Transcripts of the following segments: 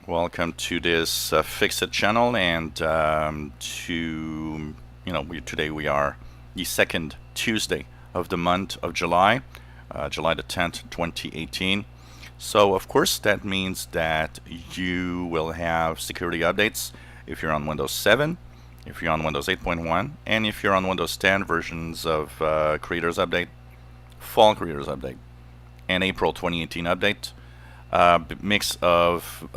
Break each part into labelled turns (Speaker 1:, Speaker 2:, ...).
Speaker 1: Welcome to this Fixit channel, and today we are the second Tuesday of the month of July, July the 10th, 2018. So of course that means that you will have security updates if you're on Windows 7, if you're on Windows 8.1, and if you're on Windows 10 versions of Creators Update, Fall Creators Update, and April 2018 update. Mix of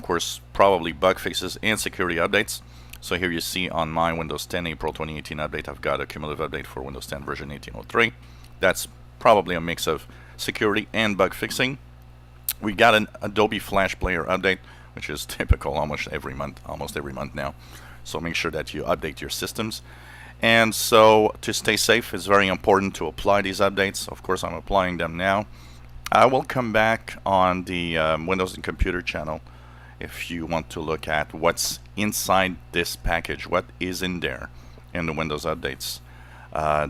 Speaker 1: course, probably bug fixes and security updates. So here you see on my Windows 10 April 2018 update, I've got a cumulative update for Windows 10 version 18.03. That's probably a mix of security and bug fixing. We got an Adobe Flash Player update, which is typical almost every month now. So make sure that you update your systems. And so to stay safe, it's very important to apply these updates. Of course, I'm applying them now. I will come back on the Windows and Computer channel if you want to look at what's inside this package, what is in there in the Windows updates.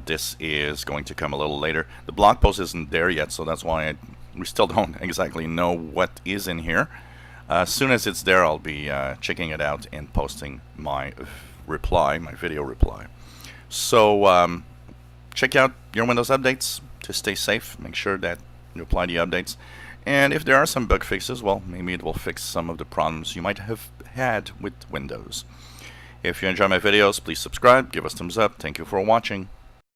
Speaker 1: This is going to come a little later. The blog post isn't there yet, so that's why we still don't exactly know what is in here. As soon as it's there, I'll be checking it out and posting my video reply. So check out your Windows updates to stay safe. Make sure that you apply the updates, and if there are some bug fixes, well, maybe it will fix some of the problems you might have had with Windows. If you enjoy my videos, please subscribe, give us thumbs up. Thank you for watching.